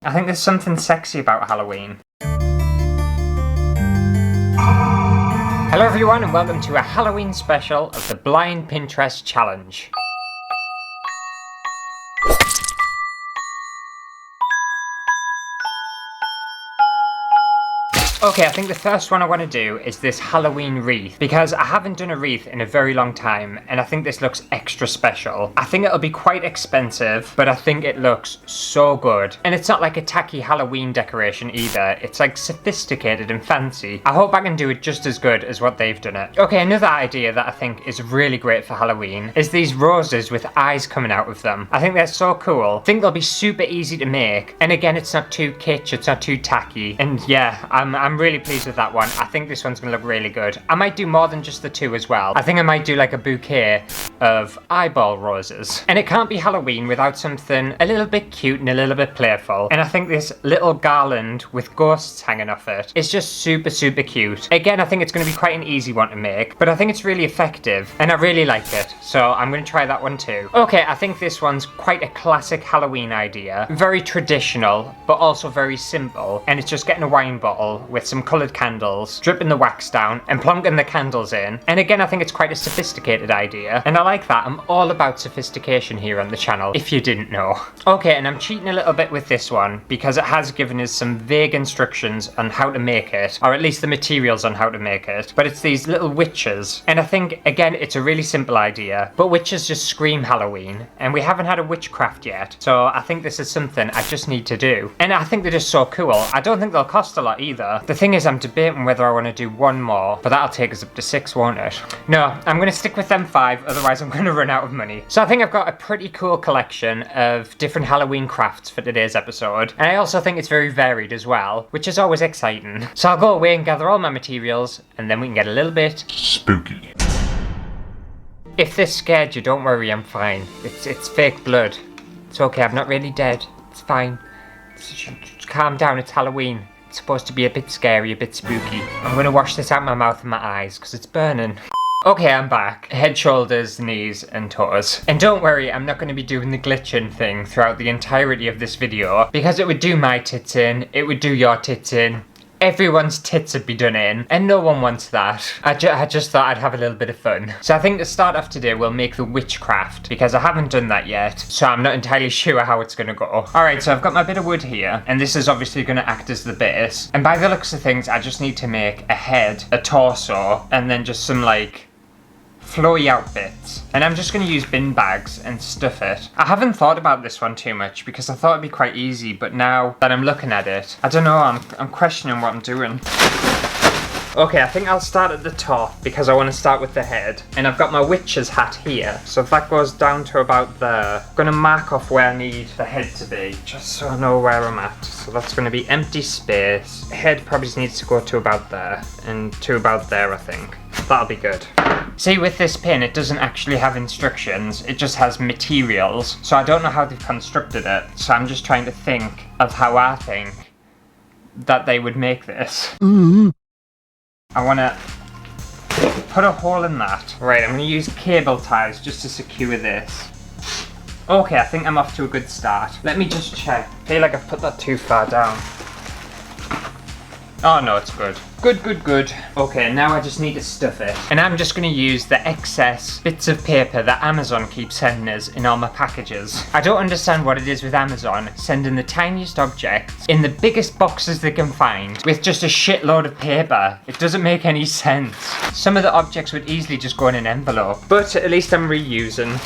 I think there's something sexy about Halloween. Hello everyone and welcome to a Halloween special of the Blind Pinterest Challenge. Okay, I think the first one I want to do is this Halloween wreath, because I haven't done a wreath in a very long time, and I think this looks extra special. I think it'll be quite expensive, but I think it looks so good. And it's not like a tacky Halloween decoration either, it's like sophisticated and fancy. I hope I can do it just as good as what they've done it. Okay, another idea that I think is really great for Halloween is these roses with eyes coming out of them. I think they're so cool. I think they'll be super easy to make, and again, it's not too kitsch, it's not too tacky, and yeah, I'm really pleased with that one. I think this one's gonna look really good. I might do more than just the two as well. I think I might do like a bouquet of eyeball roses. And it can't be Halloween without something a little bit cute and a little bit playful. And I think this little garland with ghosts hanging off it is just super, super cute. Again, I think it's gonna be quite an easy one to make, but I think it's really effective and I really like it. So I'm gonna try that one too. Okay, I think this one's quite a classic Halloween idea. Very traditional, but also very simple. And it's just getting a wine bottle with some coloured candles, dripping the wax down and plonking the candles in. And again, I think it's quite a sophisticated idea, and I like that. I'm all about sophistication here on the channel, if you didn't know. Okay, and I'm cheating a little bit with this one because it has given us some vague instructions on how to make it, or at least the materials on how to make it. But it's these little witches, and I think again it's a really simple idea, but witches just scream Halloween, and we haven't had a witchcraft yet, so I think this is something I just need to do. And I think they're just so cool. I don't think they'll cost a lot either. The thing is, I'm debating whether I want to do one more, but that'll take us up to 6, won't it? No, I'm going to stick with them 5, otherwise I'm going to run out of money. So I think I've got a pretty cool collection of different Halloween crafts for today's episode, and I also think it's very varied as well, which is always exciting. So I'll go away and gather all my materials, and then we can get a little bit spooky. If this scared you, don't worry, I'm fine. It's fake blood. It's okay, I'm not really dead. It's fine. Just calm down, it's Halloween. It's supposed to be a bit scary, a bit spooky. I'm gonna wash this out my mouth and my eyes, because it's burning. Okay, I'm back. Head, shoulders, knees, and toes. And don't worry, I'm not going to be doing the glitching thing throughout the entirety of this video, because it would do my tits in, it would do your tits in. Everyone's tits would be done in, and no one wants that. I just thought I'd have a little bit of fun. So I think to start off today, we'll make the witchcraft, because I haven't done that yet, so I'm not entirely sure how it's gonna go. Alright, so I've got my bit of wood here, and this is obviously gonna act as the base. And by the looks of things, I just need to make a head, a torso, and then just some like flowy out bits. And I'm just going to use bin bags and stuff it. I haven't thought about this one too much because I thought it'd be quite easy, but now that I'm looking at it, I don't know, I'm questioning what I'm doing. Okay, I think I'll start at the top because I want to start with the head. And I've got my witch's hat here, so if that goes down to about there, I'm going to mark off where I need the head to be, just so I know where I'm at. So that's going to be empty space. Head probably just needs to go to about there, and to about there, I think. That'll be good. See, with this pin, it doesn't actually have instructions, it just has materials, so I don't know how they've constructed it, so I'm just trying to think of how I think that they would make this. I want to put a hole in that. Right, I'm going to use cable ties just to secure this. Okay, I think I'm off to a good start. Let me just check. I feel like I've put that too far down. Oh no, it's good. Good. Okay, now I just need to stuff it. And I'm just going to use the excess bits of paper that Amazon keeps sending us in all my packages. I don't understand what it is with Amazon sending the tiniest objects in the biggest boxes they can find with just a shitload of paper. It doesn't make any sense. Some of the objects would easily just go in an envelope, but at least I'm reusing.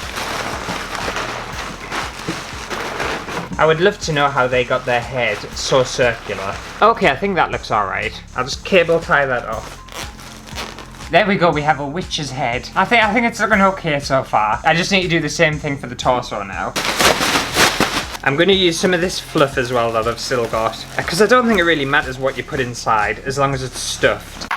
I would love to know how they got their head so circular. Okay, I think that looks alright. I'll just cable tie that off. There we go, we have a witch's head. I think it's looking okay so far. I just need to do the same thing for the torso now. I'm going to use some of this fluff as well that I've still got, because I don't think it really matters what you put inside, as long as it's stuffed.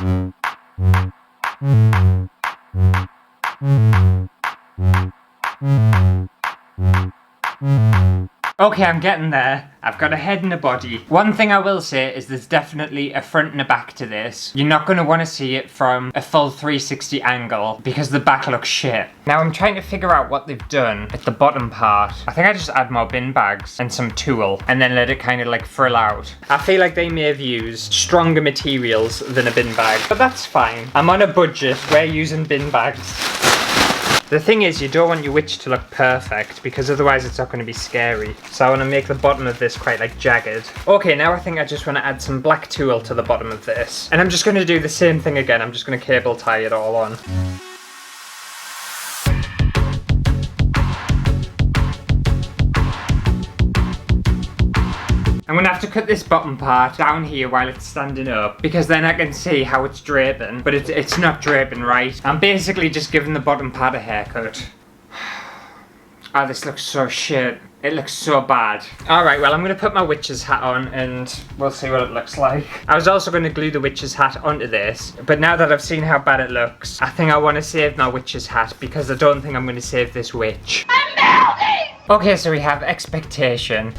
Okay, I'm getting there. I've got a head and a body. One thing I will say is there's definitely a front and a back to this. You're not going to want to see it from a full 360 angle because the back looks shit. Now I'm trying to figure out what they've done at the bottom part. I think I just add more bin bags and some tulle and then let it kind of like frill out. I feel like they may have used stronger materials than a bin bag, but that's fine. I'm on a budget. We're using bin bags. The thing is, you don't want your witch to look perfect because otherwise it's not going to be scary. So I want to make the bottom of this quite like jagged. Okay, now I think I just want to add some black tulle to the bottom of this. And I'm just going to do the same thing again. I'm just going to cable tie it all on. I'm gonna have to cut this bottom part down here while it's standing up because then I can see how it's draping, but it's not draping right. I'm basically just giving the bottom part a haircut. Oh, this looks so shit. It looks so bad. Alright, well I'm gonna put my witch's hat on and we'll see what it looks like. I was also gonna glue the witch's hat onto this, but now that I've seen how bad it looks, I think I want to save my witch's hat because I don't think I'm gonna save this witch. I'm melting! Okay, so we have expectation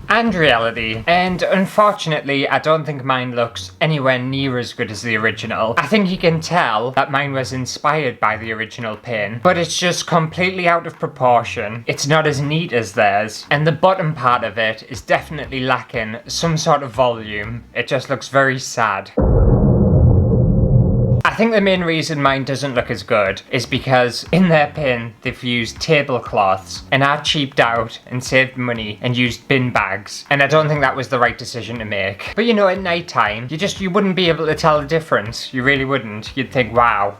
and reality, and unfortunately I don't think mine looks anywhere near as good as the original. I think you can tell that mine was inspired by the original pin, but it's just completely out of proportion. It's not as neat as theirs, and the bottom part of it is definitely lacking some sort of volume. It just looks very sad. I think the main reason mine doesn't look as good is because in their pin they've used tablecloths and I cheaped out and saved money and used bin bags, and I don't think that was the right decision to make. But you know, at night time you wouldn't be able to tell the difference. You really wouldn't. You'd think, wow,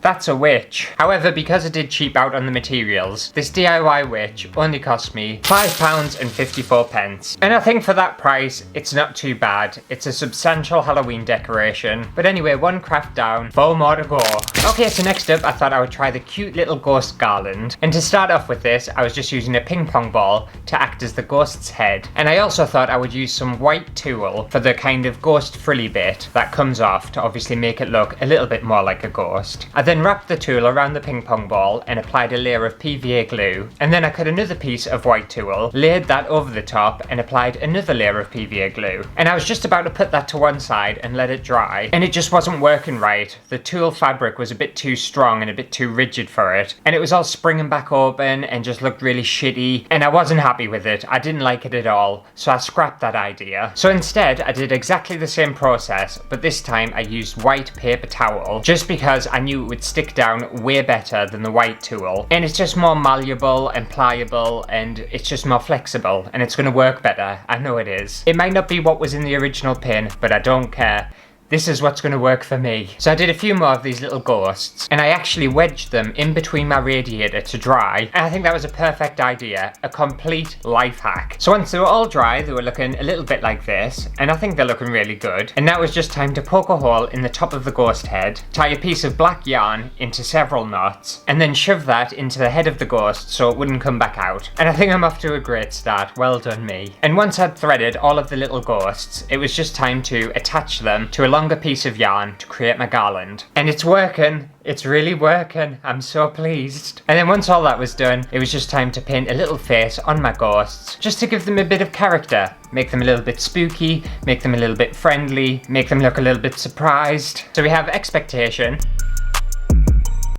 that's a witch. However, because I did cheap out on the materials, this DIY witch only cost me £5.54. And I think for that price, it's not too bad. It's a substantial Halloween decoration. But anyway, one craft down, 4 more to go. Okay, so next up, I thought I would try the cute little ghost garland. And to start off with this, I was just using a ping pong ball to act as the ghost's head. And I also thought I would use some white tulle for the kind of ghost frilly bit that comes off to obviously make it look a little bit more like a ghost. I then wrapped the tulle around the ping pong ball and applied a layer of PVA glue, and then I cut another piece of white tulle, laid that over the top and applied another layer of PVA glue. And I was just about to put that to one side and let it dry, and it just wasn't working right. The tulle fabric was a bit too strong and a bit too rigid for it, and it was all springing back open and just looked really shitty, and I wasn't happy with it. I didn't like it at all, so I scrapped that idea. So instead I did exactly the same process, but this time I used white paper towel just because I knew it would stick down way better than the white tulle, and it's just more malleable and pliable, and it's just more flexible, and it's going to work better. I know it is. It might not be what was in the original pin, but I don't care. This is what's going to work for me. So I did a few more of these little ghosts, and I actually wedged them in between my radiator to dry, and I think that was a perfect idea, a complete life hack. So once they were all dry, they were looking a little bit like this, and I think they're looking really good. And now it's just time to poke a hole in the top of the ghost head, tie a piece of black yarn into several knots, and then shove that into the head of the ghost so it wouldn't come back out. And I think I'm off to a great start. Well done me. And once I'd threaded all of the little ghosts, it was just time to attach them to a longer piece of yarn to create my garland. And it's working. It's really working. I'm so pleased. And then once all that was done, it was just time to paint a little face on my ghosts, just to give them a bit of character. Make them a little bit spooky, make them a little bit friendly, make them look a little bit surprised. So we have expectation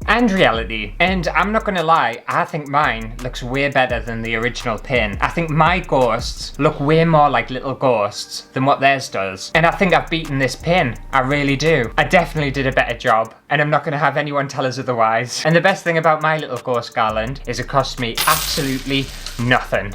and reality. And I'm not gonna lie, I think mine looks way better than the original pin. I think my ghosts look way more like little ghosts than what theirs does. And I think I've beaten this pin. I really do. I definitely did a better job, and I'm not gonna have anyone tell us otherwise. And the best thing about my little ghost garland is it cost me absolutely nothing.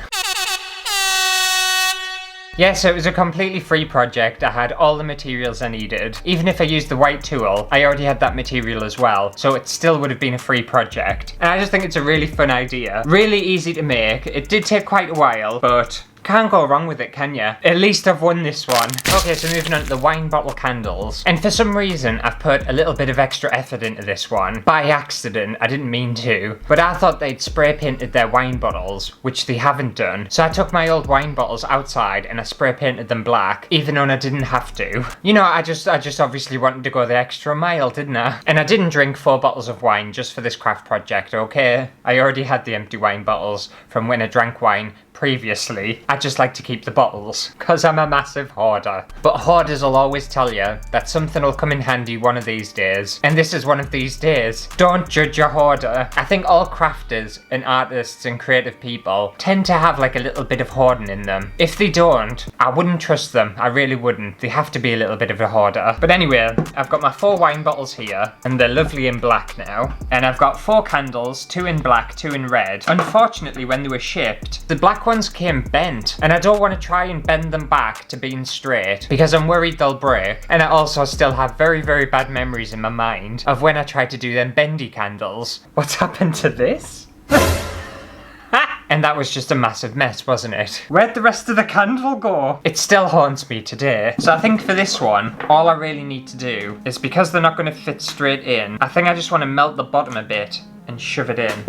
Yeah, so it was a completely free project. I had all the materials I needed. Even if I used the white tulle, I already had that material as well, so it still would have been a free project. And I just think it's a really fun idea. Really easy to make. It did take quite a while, but can't go wrong with it, can you? At least I've won this one. Okay, so moving on to the wine bottle candles. And for some reason, I've put a little bit of extra effort into this one. By accident, I didn't mean to. But I thought they'd spray painted their wine bottles, which they haven't done. So I took my old wine bottles outside and I spray painted them black, even though I didn't have to. You know, I just obviously wanted to go the extra mile, didn't I? And I didn't drink 4 bottles of wine just for this craft project, okay? I already had the empty wine bottles from when I drank wine previously. I just like to keep the bottles, because I'm a massive hoarder. But hoarders will always tell you that something will come in handy one of these days. And this is one of these days. Don't judge a hoarder. I think all crafters and artists and creative people tend to have like a little bit of hoarding in them. If they don't, I wouldn't trust them. I really wouldn't. They have to be a little bit of a hoarder. But anyway, I've got my 4 wine bottles here, and they're lovely in black now. And I've got 4 candles, 2 in black, 2 in red. Unfortunately, when they were shipped, the black ones came bent, and I don't want to try and bend them back to being straight because I'm worried they'll break. And I also still have very, very bad memories in my mind of when I tried to do them bendy candles. What's happened to this? And that was just a massive mess, wasn't it? Where'd the rest of the candle go? It still haunts me today. So I think for this one, all I really need to do is, because they're not going to fit straight in, I think I just want to melt the bottom a bit and shove it in.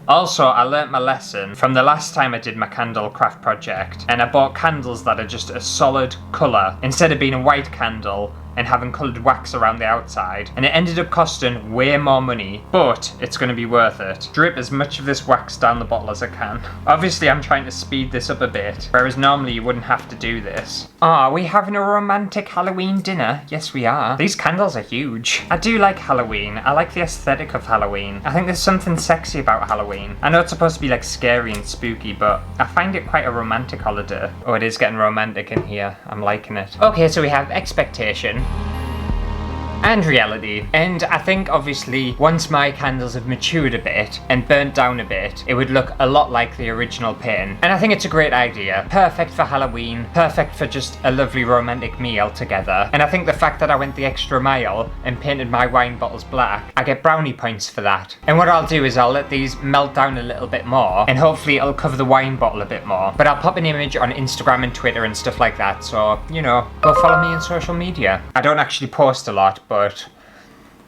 Also, I learnt my lesson from the last time I did my candle craft project, and I bought candles that are just a solid colour instead of being a white candle and having coloured wax around the outside, and it ended up costing way more money, but it's going to be worth it. Drip as much of this wax down the bottle as I can. Obviously I'm trying to speed this up a bit, whereas normally you wouldn't have to do this. Are we having a romantic Halloween dinner? Yes we are. These candles are huge. I do like Halloween. I like the aesthetic of Halloween. I think there's something sexy about Halloween. I know it's supposed to be like scary and spooky, but I find it quite a romantic holiday. Oh, it is getting romantic in here. I'm liking it. Okay, so we have expectation and reality. And I think obviously once my candles have matured a bit and burnt down a bit, it would look a lot like the original pin. And I think it's a great idea. Perfect for Halloween, perfect for just a lovely romantic meal together. And I think the fact that I went the extra mile and painted my wine bottles black, I get brownie points for that. And what I'll do is I'll let these melt down a little bit more, and hopefully it'll cover the wine bottle a bit more. But I'll pop an image on Instagram and Twitter and stuff like that, so, you know, go follow me on social media. I don't actually post a lot, but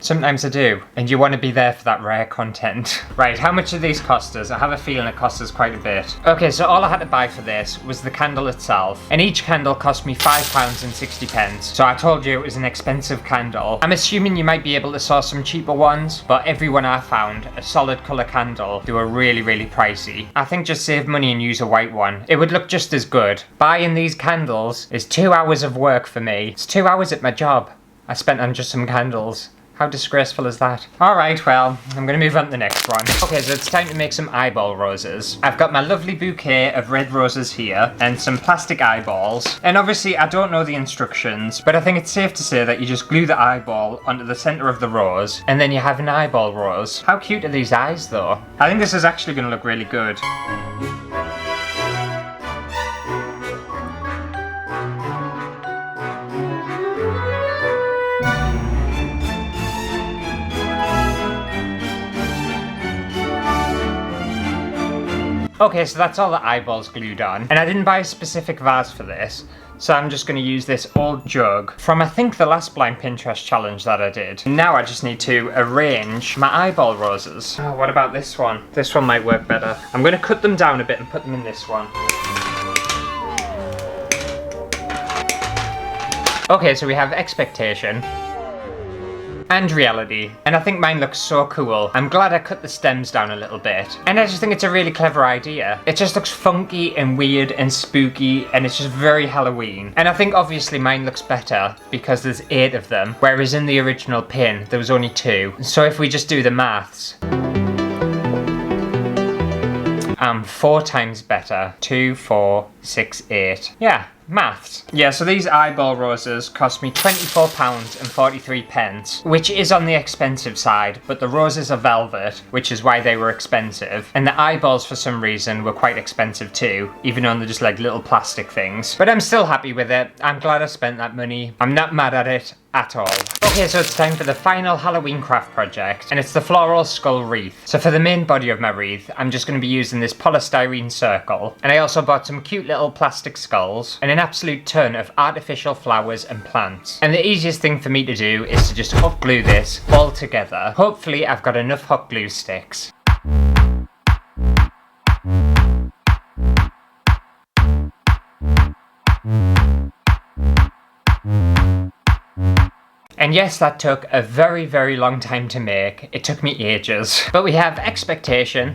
sometimes I do, and you want to be there for that rare content. Right, how much do these cost us? I have a feeling it cost us quite a bit. Okay, so all I had to buy for this was the candle itself, and each candle cost me £5.60. So I told you it was an expensive candle. I'm assuming you might be able to source some cheaper ones, but every one I found, a solid colour candle, they were really, really pricey. I think just save money and use a white one. It would look just as good. Buying these candles is 2 hours of work for me. It's 2 hours at my job I spent on just some candles. How disgraceful is that? Alright, well, I'm gonna move on to the next one. Okay, so it's time to make some eyeball roses. I've got my lovely bouquet of red roses here, and some plastic eyeballs. And obviously, I don't know the instructions, but I think it's safe to say that you just glue the eyeball onto the centre of the rose, and then you have an eyeball rose. How cute are these eyes, though? I think this is actually gonna look really good. Okay, so that's all the eyeballs glued on. And I didn't buy a specific vase for this, so I'm just going to use this old jug from, I think, the last blind Pinterest challenge that I did. Now I just need to arrange my eyeball roses. Oh, what about this one? This one might work better. I'm going to cut them down a bit and put them in this one. Okay, so we have expectation and reality, and I think mine looks so cool. I'm glad I cut the stems down a little bit, and I just think it's a really clever idea. It just looks funky and weird and spooky, and it's just very Halloween. And I think obviously mine looks better because there's 8 of them, whereas in the original pin there was only 2. So if we just do the maths, 4 times better. 2, 4, 6, 8. Yeah, Maths. Yeah, so these eyeball roses cost me £24.43, which is on the expensive side, but the roses are velvet, which is why they were expensive. And the eyeballs, for some reason, were quite expensive too, even though they're just like little plastic things. But I'm still happy with it. I'm glad I spent that money. I'm not mad at it at all. Okay, so it's time for the final Halloween craft project, and it's the floral skull wreath. So for the main body of my wreath, I'm just going to be using this polystyrene circle, and I also bought some cute little plastic skulls, and an absolute ton of artificial flowers and plants. And the easiest thing for me to do is to just hot glue this all together. Hopefully I've got enough hot glue sticks. And yes, that took a very, very long time to make. It took me ages. But we have expectation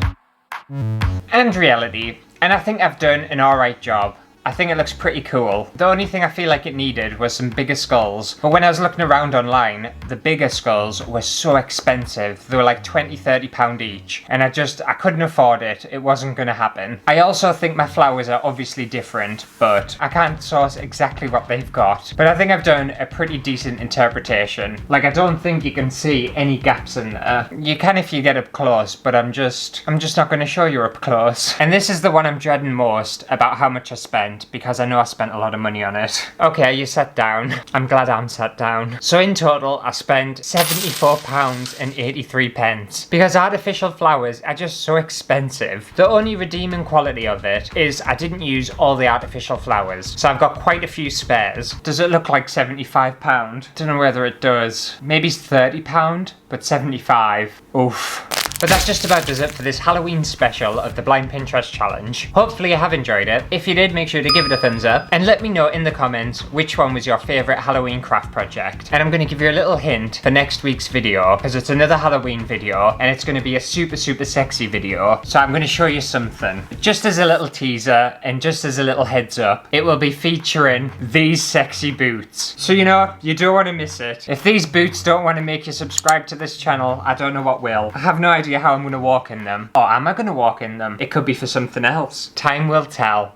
and reality, and I think I've done an alright job. I think it looks pretty cool. The only thing I feel like it needed was some bigger skulls. But when I was looking around online, the bigger skulls were so expensive. They were like £20–30 each. And I couldn't afford it. It wasn't gonna happen. I also think my flowers are obviously different, but I can't source exactly what they've got. But I think I've done a pretty decent interpretation. Like, I don't think you can see any gaps in there. You can if you get up close, but I'm just not gonna show you up close. And this is the one I'm dreading most about how much I spent, because I know I spent a lot of money on it. Okay, are you sat down? I'm glad I'm sat down. So in total, I spent £74.83, because artificial flowers are just so expensive. The only redeeming quality of it is I didn't use all the artificial flowers, so I've got quite a few spares. Does it look like £75? Don't know whether it does. Maybe it's £30, but 75. Oof. But that just about does it for this Halloween special of the Blind Pinterest Challenge. Hopefully you have enjoyed it. If you did, make sure to give it a thumbs up, and let me know in the comments which one was your favourite Halloween craft project. And I'm going to give you a little hint for next week's video, because it's another Halloween video, and it's going to be a super sexy video. So I'm going to show you something. Just as a little teaser, and just as a little heads up, it will be featuring these sexy boots. So you know, you don't want to miss it. If these boots don't want to make you subscribe to this channel, I don't know what will. I have no idea how I'm going to walk in them. Or am I going to walk in them? It could be for something else. Time will tell.